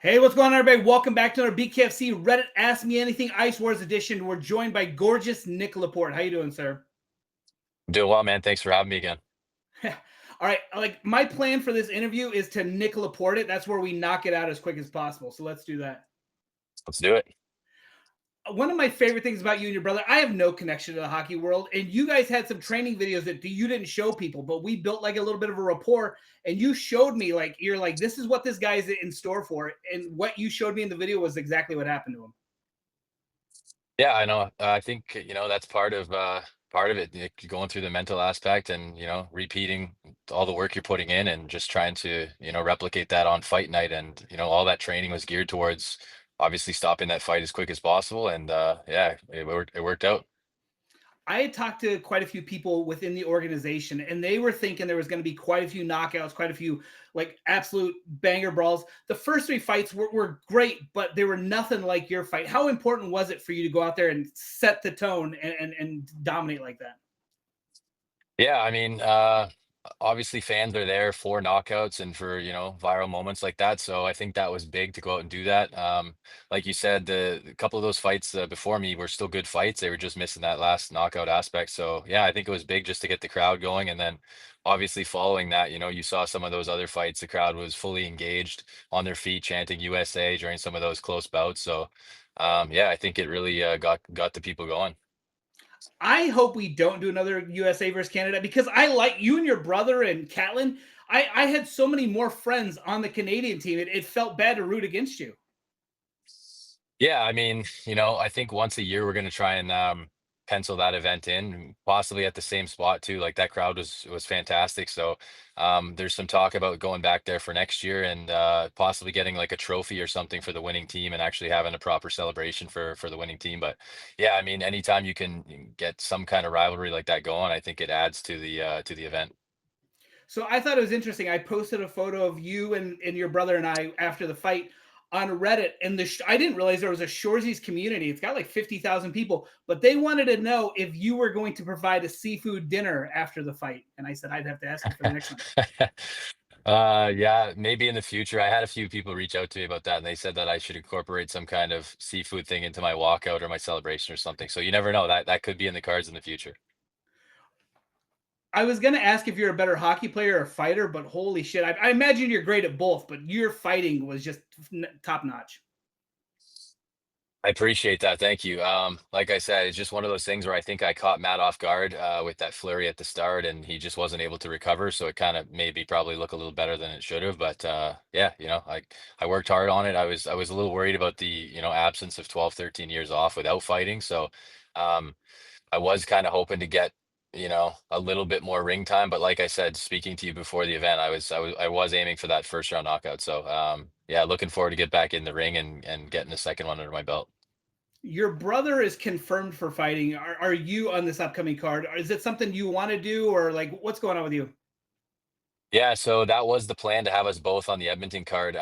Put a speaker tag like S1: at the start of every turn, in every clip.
S1: Hey, what's going on, everybody? Welcome back to another BKFC Reddit Ask Me Anything Ice Wars edition. We're joined by gorgeous Nick Laporte. How you doing, sir?
S2: Doing well, man. Thanks for having me again.
S1: All right, like my plan for this interview is to Nick Laporte it. That's where we knock it out as quick as possible. So let's do that.
S2: Let's do it.
S1: One of my favorite things about you and your brother, I have no connection to the hockey world, and you guys had some training videos that you didn't show people, but we built like a little bit of a rapport, and you showed me like you're like this is what this guy's in store for, and what you showed me in the video was exactly what happened to him.
S2: Yeah, I know. I think that's part of it. Going through the mental aspect and repeating all the work you're putting in and just trying to replicate that on fight night. And all that training was geared towards obviously stopping that fight as quick as possible. And yeah, it worked out.
S1: I had talked to quite a few people within the organization, and they were thinking there was going to be quite a few knockouts, quite a few like absolute banger brawls. The first three fights were great, but they were nothing like your fight. How important was it for you to go out there and set the tone and dominate like that?
S2: Yeah, I mean, obviously fans are there for knockouts and for, viral moments like that. So I think that was big to go out and do that. Like you said, a couple of those fights before me were still good fights. They were just missing that last knockout aspect. So yeah, I think it was big just to get the crowd going. And then obviously following that, you saw some of those other fights, the crowd was fully engaged on their feet, chanting USA during some of those close bouts. So yeah, I think it really got the people going.
S1: I hope we don't do another USA versus Canada because I like you and your brother and Catlin. I had so many more friends on the Canadian team. It felt bad to root against you.
S2: Yeah, I mean, I think once a year we're going to try and pencil that event in, possibly at the same spot too. Like that crowd was fantastic. So there's some talk about going back there for next year and possibly getting like a trophy or something for the winning team and actually having a proper celebration for the winning team. But yeah, I mean, anytime you can get some kind of rivalry like that going, I think it adds to the event.
S1: So I thought it was interesting. I posted a photo of you and your brother and I after the fight on Reddit, and I didn't realize there was a Shoresies community. It's got like 50,000 people, but they wanted to know if you were going to provide a seafood dinner after the fight. And I said I'd have to ask you for the next one.
S2: Yeah, maybe in the future. I had a few people reach out to me about that, and they said that I should incorporate some kind of seafood thing into my walkout or my celebration or something. So you never know. That could be in the cards in the future.
S1: I was going to ask if you're a better hockey player or fighter, but holy shit, I imagine you're great at both. But your fighting was just top notch.
S2: I appreciate that. Thank you. Like I said, it's just one of those things where I think I caught Matt off guard with that flurry at the start, and he just wasn't able to recover. So it kind of made me probably look a little better than it should have. But yeah, I worked hard on it. I was a little worried about the absence of 12, 13 years off without fighting. So um, I was kind of hoping to get a little bit more ring time. But like I said, speaking to you before the event, I was aiming for that first round knockout. So yeah, looking forward to get back in the ring and getting the second one under my belt.
S1: Your brother is confirmed for fighting. Are you on this upcoming card? Is it something you want to do, or like what's going on with you?
S2: Yeah, so that was the plan to have us both on the Edmonton card.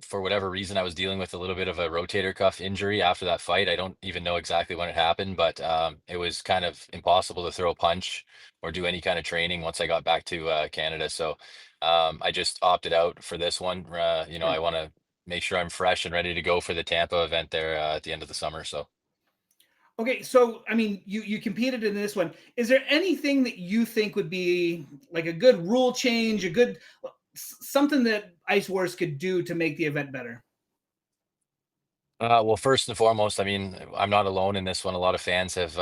S2: For whatever reason, I was dealing with a little bit of a rotator cuff injury after that fight. I don't even know exactly when it happened, but it was kind of impossible to throw a punch or do any kind of training once I got back to Canada. So I just opted out for this one. I want to make sure I'm fresh and ready to go for the Tampa event there at the end of the summer. So.
S1: Okay, so I mean, you competed in this one. Is there anything that you think would be like a good rule change, a good something that Ice Wars could do to make the event better?
S2: Well, first and foremost, I mean, I'm not alone in this one. A lot of fans have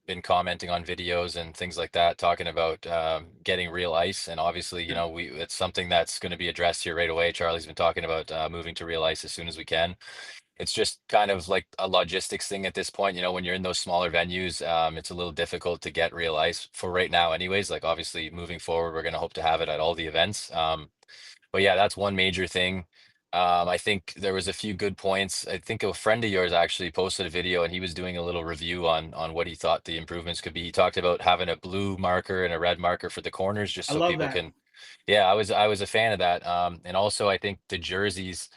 S2: been commenting on videos and things like that, talking about getting real ice. And obviously,
S1: Yeah.
S2: it's something that's going to be addressed here right away. Charlie's been talking about moving to real ice as soon as we can. It's just kind of like a logistics thing at this point. When you're in those smaller venues, it's a little difficult to get real ice for right now, anyways. Like, obviously, moving forward, we're going to hope to have it at all the events. But yeah, that's one major thing. I think there was a few good points. I think a friend of yours actually posted a video and he was doing a little review on what he thought the improvements could be. He talked about having a blue marker and a red marker for the corners just
S1: I
S2: so
S1: love
S2: people
S1: that.
S2: can. Yeah, I was a fan of that. And also I think the jerseys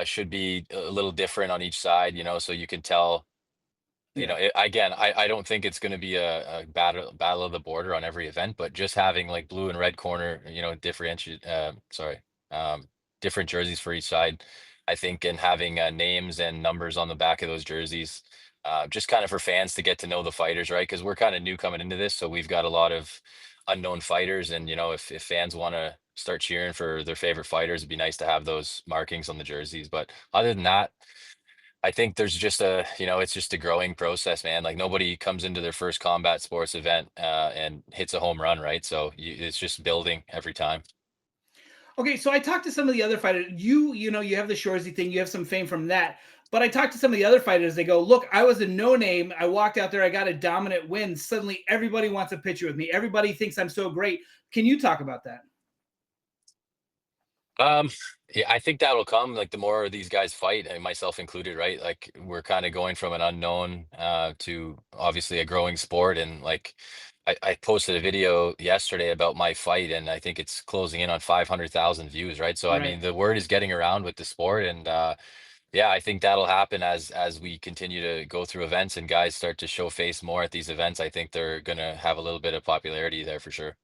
S2: should be a little different on each side, so you can tell.
S1: Yeah.
S2: Again, I don't think it's going to be a battle of the border on every event, but just having like blue and red corner, differentiate. Sorry, different jerseys for each side. I think, and having names and numbers on the back of those jerseys, just kind of for fans to get to know the fighters, right? Because we're kind of new coming into this, so we've got a lot of unknown fighters, and if fans want to start cheering for their favorite fighters, it'd be nice to have those markings on the jerseys. But other than that, I think there's just it's just a growing process, man. Like nobody comes into their first combat sports event and hits a home run, right? So it's just building every time.
S1: Okay, so I talked to some of the other fighters. You have the Shorzy thing. You have some fame from that. But I talked to some of the other fighters. They go, look, I was a no name. I walked out there. I got a dominant win. Suddenly, everybody wants a picture with me. Everybody thinks I'm so great. Can you talk about that?
S2: Um, yeah, I think that'll come. Like the more these guys fight, and myself included, right? Like we're kind of going from an unknown to obviously a growing sport. And like I posted a video yesterday about my fight, and I think it's closing in on 500,000 views, right? So I
S1: Right.
S2: mean, the word is getting around with the sport, and yeah, I think that'll happen as we continue to go through events and guys start to show face more at these events. I think they're gonna have a little bit of popularity there for sure.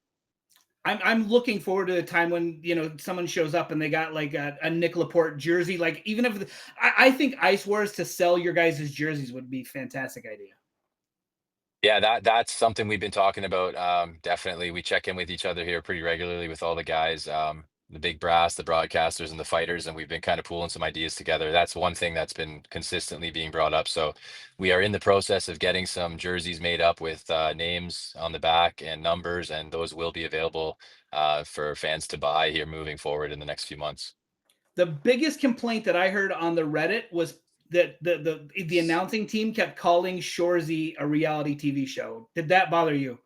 S1: I'm looking forward to a time when someone shows up and they got like a Nick Laporte jersey. Like even if I think Ice Wars to sell your guys' jerseys would be a fantastic idea.
S2: Yeah, that's something we've been talking about. Definitely, we check in with each other here pretty regularly with all the guys, the big brass, the broadcasters, and the fighters, and we've been kind of pooling some ideas together. That's one thing that's been consistently being brought up. So we are in the process of getting some jerseys made up with names on the back and numbers, and those will be available for fans to buy here moving forward in the next few months.
S1: The biggest complaint that I heard on the Reddit was that the announcing team kept calling Shorzy a reality TV show. Did that bother you?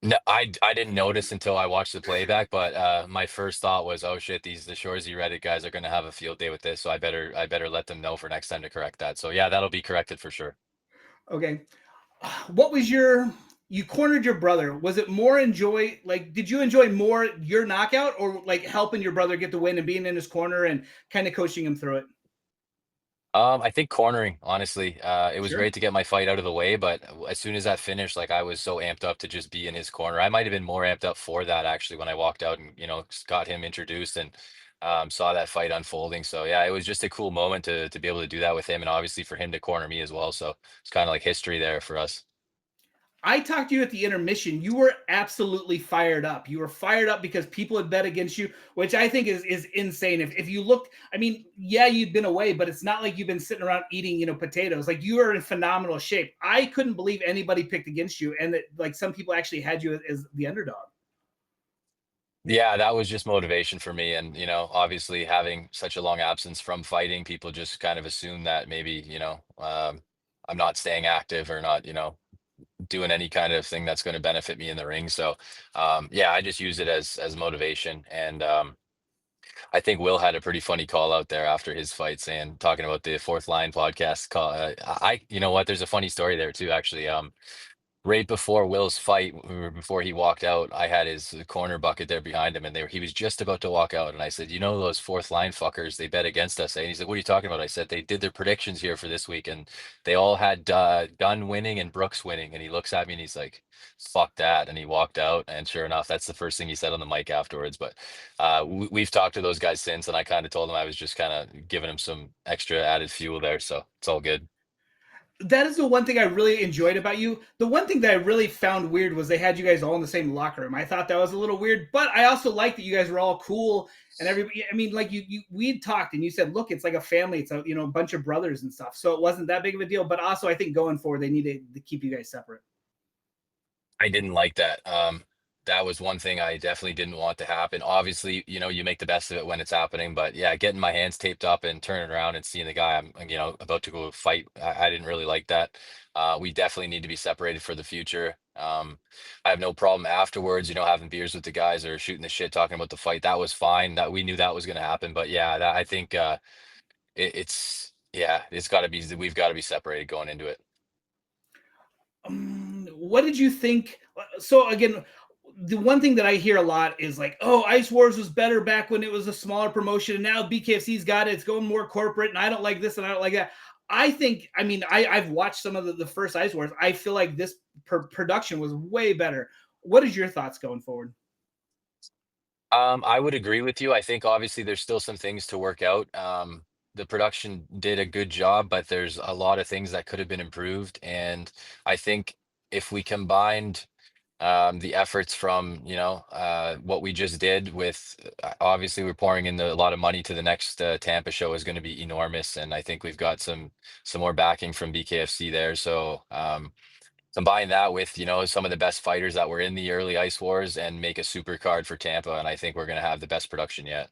S2: No, I didn't notice until I watched the playback, but my first thought was, oh shit, the Shorzy Reddit guys are gonna have a field day with this, so I better let them know for next time to correct that. So yeah, that'll be corrected for sure.
S1: Okay. What was you cornered your brother? Was it more enjoy like did you enjoy more your knockout or like helping your brother get the win and being in his corner and kind of coaching him through it?
S2: I think cornering, honestly, it was
S1: Sure.
S2: great to get my fight out of the way, but as soon as that finished, like I was so amped up to just be in his corner. I might have been more amped up for that actually when I walked out and got him introduced and saw that fight unfolding. So yeah, it was just a cool moment to be able to do that with him, and obviously for him to corner me as well. So it's kind of like history there for us.
S1: I talked to you at the intermission. You were absolutely fired up. You were fired up because people had bet against you, which I think is insane. If you looked, I mean, yeah, you'd been away, but it's not like you've been sitting around eating, potatoes. Like you are in phenomenal shape. I couldn't believe anybody picked against you, and that like some people actually had you as the underdog.
S2: Yeah, that was just motivation for me. And, obviously having such a long absence from fighting, people just kind of assume that maybe, I'm not staying active or not, doing any kind of thing that's going to benefit me in the ring. So, yeah, I just use it as motivation. And I think Will had a pretty funny call out there after his fight saying, talking about the fourth line podcast call. You know what, there's a funny story there too, actually. Right before Will's fight, before he walked out, I had his corner bucket there behind him, and he was just about to walk out. And I said, those fourth line fuckers, they bet against us. Eh?" And he's like, what are you talking about? I said, they did their predictions here for this week, and they all had Dunn winning and Brooks winning. And he looks at me and he's like, fuck that. And he walked out. And sure enough, that's the first thing he said on the mic afterwards. But we've talked to those guys since, and I kind of told him I was just kind of giving him some extra added fuel there. So it's all good.
S1: That is the one thing I really enjoyed about you. The one thing that I really found weird was they had you guys all in the same locker room. I thought that was a little weird, but I also like that you guys were all cool and everybody. I mean, like we'd talked and you said, look, it's like a family. It's a bunch of brothers and stuff. So it wasn't that big of a deal. But also, I think going forward, they need to keep you guys separate.
S2: I didn't like that. That was one thing I definitely didn't want to happen. Obviously, you make the best of it when it's happening, but yeah, getting my hands taped up and turning around and seeing the guy I'm, about to go fight, I didn't really like that. We definitely need to be separated for the future. I have no problem afterwards, having beers with the guys or shooting the shit, talking about the fight. That was fine. That we knew that was going to happen, but yeah, I think yeah, we've got to be separated going into it.
S1: What did you think? So again, the one thing that I hear a lot is like, "Oh, Ice Wars was better back when it was a smaller promotion, and now BKFC's got it. It's going more corporate, and I don't like this and I don't like that." I think, I mean, I've watched some of the first Ice Wars. I feel like this, production was way better. What is your thoughts going forward?
S2: I would agree with you. I think obviously there's still some things to work out. The production did a good job, but there's a lot of things that could have been improved. And I think if we combined the efforts from, what we just did with, obviously we're pouring in a lot of money to the next Tampa show is going to be enormous. And I think we've got some more backing from BKFC there. So combine that with, some of the best fighters that were in the early Ice Wars and make a super card for Tampa, and I think we're gonna have the best production yet.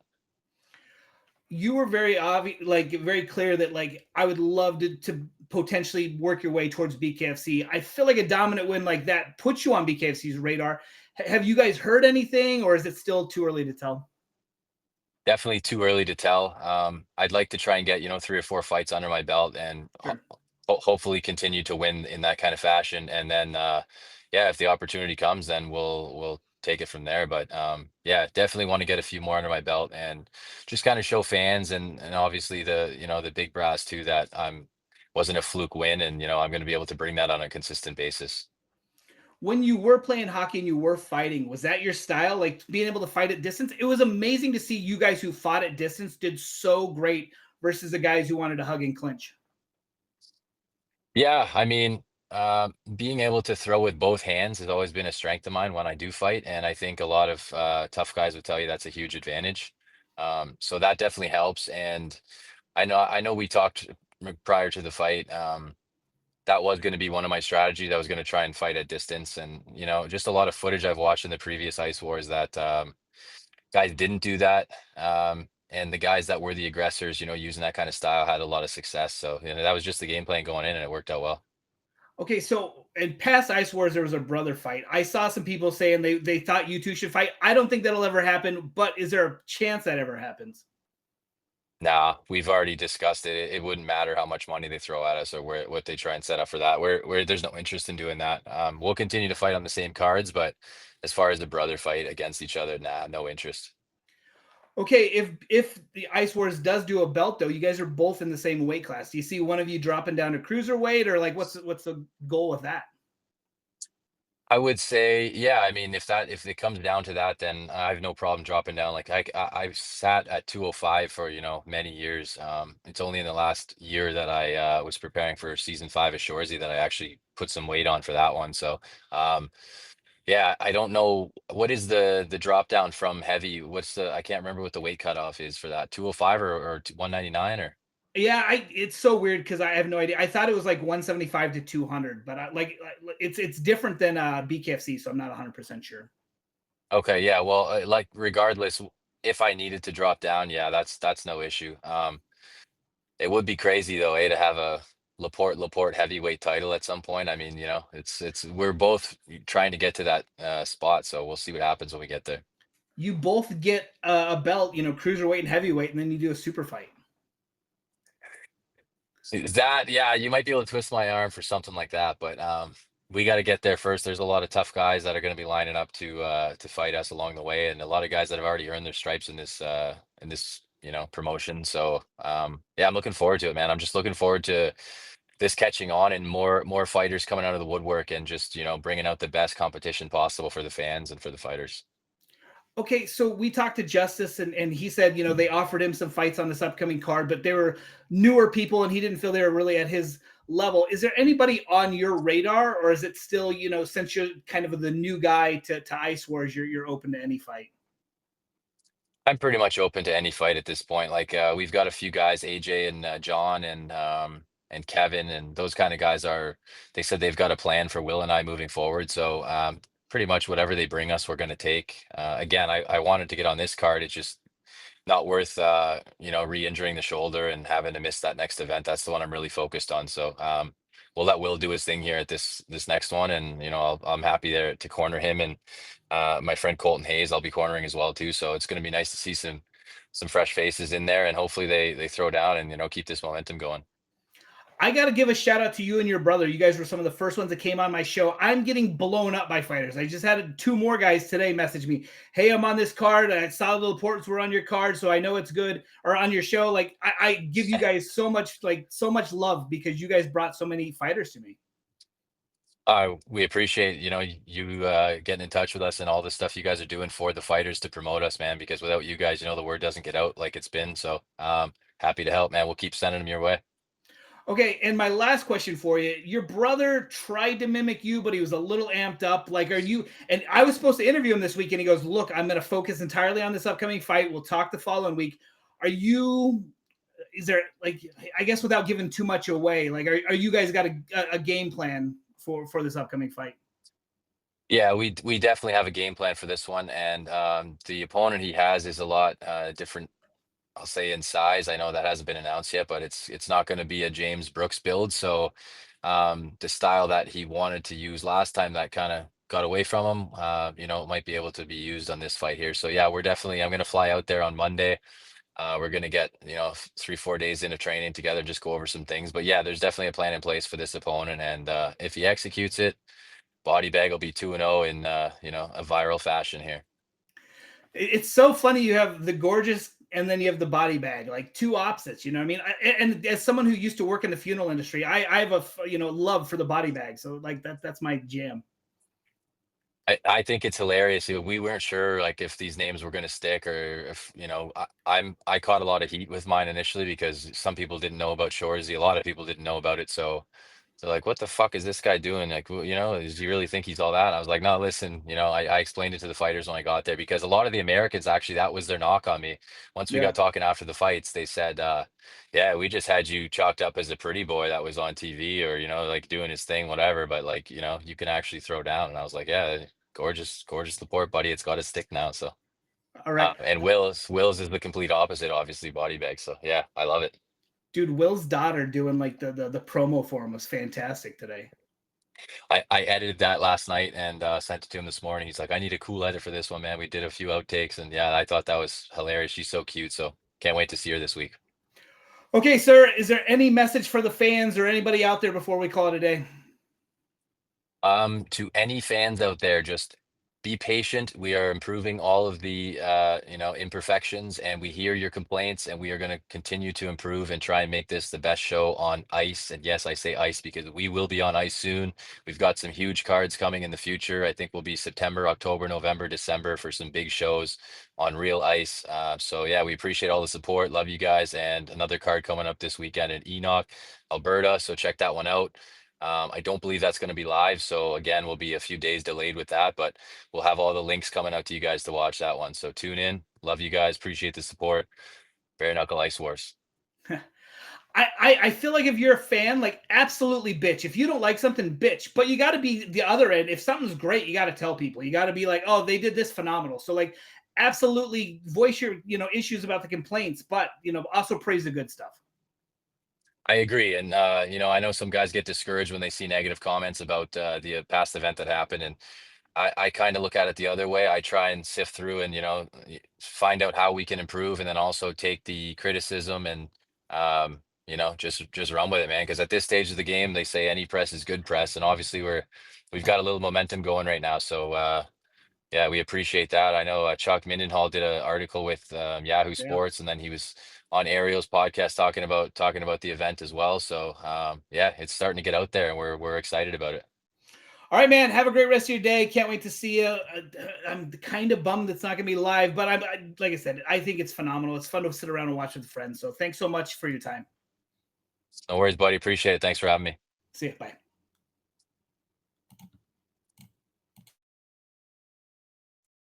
S1: You were very obvious, like very clear that like I would love to potentially work your way towards BKFC. I feel like a dominant win like that puts you on BKFC's radar. Have you guys heard anything, or is it still too early to tell?
S2: Definitely too early to tell. I'd like to try and get, 3 or 4 fights under my belt and
S1: Sure.
S2: hopefully continue to win in that kind of fashion. And then, yeah, if the opportunity comes, then we'll take it from there. But yeah, definitely want to get a few more under my belt and just kind of show fans and obviously the big brass too that I'm wasn't a fluke win, and I'm going to be able to bring that on a consistent basis.
S1: When you were playing hockey and you were fighting, was that your style? Like being able to fight at distance? It was amazing to see you guys who fought at distance did so great versus the guys who wanted to hug and clinch.
S2: Yeah, I mean, being able to throw with both hands has always been a strength of mine when I do fight, and I think a lot of tough guys would tell you that's a huge advantage. So that definitely helps. And I know we talked prior to the fight. That was going to be one of my strategies. I was going to try and fight at distance, and just a lot of footage I've watched in the previous Ice Wars that guys didn't do that. And the guys that were the aggressors, using that kind of style had a lot of success. So, that was just the game plan going in, and it worked out well.
S1: Okay, so in past Ice Wars, there was a brother fight. I saw some people saying they thought you two should fight. I don't think that'll ever happen, but is there a chance that ever happens?
S2: Nah, we've already discussed it. It wouldn't matter how much money they throw at us or what they try and set up for that. Where there's no interest in doing that. We'll continue to fight on the same cards, but as far as the brother fight against each other, nah, no interest.
S1: Okay, if the Ice Wars does do a belt though, you guys are both in the same weight class. Do you see one of you dropping down to cruiserweight, or like what's the goal with that?
S2: I would say, yeah. I mean, if it comes down to that, then I have no problem dropping down. Like I've sat at 205 for many years. It's only in the last year that I was preparing for season 5 of Shoresy that I actually put some weight on for that one. So um, yeah, I don't know what is the drop down from heavy. I can't remember what the weight cutoff is for that. 205 or 199 or.
S1: Yeah, I it's so weird because I have no idea. I thought it was like 175 to 200, but it's different than BKFC, so I'm not 100% sure.
S2: Okay, yeah. Well, like regardless, if I needed to drop down, yeah, that's no issue. It would be crazy though, to have a Laporte heavyweight title at some point. I mean, it's we're both trying to get to that spot, so we'll see what happens when we get there.
S1: You both get a belt, cruiserweight and heavyweight, and then you do a super fight.
S2: Is that, yeah, you might be able to twist my arm for something like that, but we got to get there first. There's a lot of tough guys that are going to be lining up to fight us along the way, and a lot of guys that have already earned their stripes in this promotion. So yeah, I'm looking forward to it, man. I'm just looking forward to this catching on and more fighters coming out of the woodwork and just bringing out the best competition possible for the fans and for the fighters.
S1: Okay, so we talked to Justice, and he said, they offered him some fights on this upcoming card, but they were newer people, and he didn't feel they were really at his level. Is there anybody on your radar, or is it still, since you're kind of the new guy to Ice Wars, you're open to any fight?
S2: I'm pretty much open to any fight at this point. Like we've got a few guys, AJ and John and Kevin, and those kind of guys are. They said they've got a plan for Will and I moving forward. So pretty much whatever they bring us, we're going to take. Again, I wanted to get on this card. It's just not worth re-injuring the shoulder and having to miss that next event. That's the one I'm really focused on. So we'll let Will do his thing here at this next one, and I'm happy there to corner him and my friend Colton Hayes. I'll be cornering as well too. So it's going to be nice to see some fresh faces in there, and hopefully they throw down and keep this momentum going.
S1: I got to give a shout out to you and your brother. You guys were some of the first ones that came on my show. I'm getting blown up by fighters. I just had two more guys today message me, "Hey, I'm on this card. I saw the reports were on your card, so I know it's good, or on your show." Like I give you guys so much love because you guys brought so many fighters to me.
S2: We appreciate, you getting in touch with us and all the stuff you guys are doing for the fighters to promote us, man, because without you guys, the word doesn't get out like it's been. So, happy to help, man. We'll keep sending them your way.
S1: Okay, and my last question for you. Your brother tried to mimic you, but he was a little amped up. Like, are you? And I was supposed to interview him this week, and he goes, "Look, I'm going to focus entirely on this upcoming fight. We'll talk the following week." Are you? Is there like? I guess without giving too much away, like, are you guys got a game plan for this upcoming fight?
S2: Yeah, we definitely have a game plan for this one, and the opponent he has is a lot different. I'll say in size. I know that hasn't been announced yet, but it's not going to be a James Brooks build. So the style that he wanted to use last time that kind of got away from him, might be able to be used on this fight here. So yeah, I'm going to fly out there on Monday. We're going to get, 3, 4 days into training together, just go over some things. But yeah, there's definitely a plan in place for this opponent. And if he executes it, body bag will be 2-0 in, a viral fashion here.
S1: It's so funny. You have the gorgeous, and then you have the body bag, like two opposites. You know what I mean? And as someone who used to work in the funeral industry, I have a love for the body bag. So like that's my jam.
S2: I think it's hilarious. We weren't sure like if these names were going to stick or if I caught a lot of heat with mine initially because some people didn't know about Shorzy. A lot of people didn't know about it. So they're like, "What the fuck is this guy doing? Like, does he really think he's all that?" And I was like, "No, listen. I explained it to the fighters when I got there because a lot of the Americans actually that was their knock on me. Once we
S1: Yeah.
S2: got talking after the fights, they said, "Yeah, we just had you chalked up as a pretty boy that was on TV or like doing his thing, whatever. But like, you can actually throw down." And I was like, "Yeah." Gorgeous, gorgeous Laporte, buddy. It's got a stick now. So,
S1: All right.
S2: and Will's is the complete opposite, obviously, body bag. So, yeah, I love it.
S1: Dude, Will's daughter doing like the promo for him was fantastic today.
S2: I edited that last night and sent it to him this morning. He's like, I need a cool edit for this one, man. We did a few outtakes, and yeah, I thought that was hilarious. She's so cute. So, can't wait to see her this week.
S1: Okay, sir. Is there any message for the fans or anybody out there before we call it a day?
S2: To any fans out there, just be patient. We are improving all of the imperfections, and we hear your complaints, and we are going to continue to improve and try and make this the best show on ice. And yes, I say ice because we will be on ice soon. We've got some huge cards coming in the future. I think we'll be September, October, November, December for some big shows on real ice. So yeah, we appreciate all the support. Love you guys, and another card coming up this weekend in Enoch, Alberta. So check that one out. I don't believe that's going to be live. So again, we'll be a few days delayed with that, but we'll have all the links coming out to you guys to watch that one. So tune in. Love you guys. Appreciate the support. Bare Knuckle Ice Wars.
S1: I feel like if you're a fan, like absolutely bitch. If you don't like something, bitch. But you got to be the other end. If something's great, you got to tell people. You got to be like, oh, they did this phenomenal. So like, absolutely voice your issues about the complaints, but also praise the good stuff.
S2: I agree. And, I know some guys get discouraged when they see negative comments about the past event that happened. And I kind of look at it the other way. I try and sift through and, find out how we can improve and then also take the criticism and, just run with it, man. Because at this stage of the game, they say any press is good press. And obviously we've got a little momentum going right now. So, yeah, we appreciate that. I know Chuck Mindenhall did an article with Yahoo
S1: Yeah.
S2: Sports, and then he was on Ariel's podcast talking about the event as well. So yeah, it's starting to get out there, and we're excited about it.
S1: All right, man. Have a great rest of your day. Can't wait to see you. I'm kind of bummed it's not going to be live, but like I said, I think it's phenomenal. It's fun to sit around and watch with friends. So thanks so much for your time.
S2: No worries, buddy. Appreciate it. Thanks for having me.
S1: See you. Bye.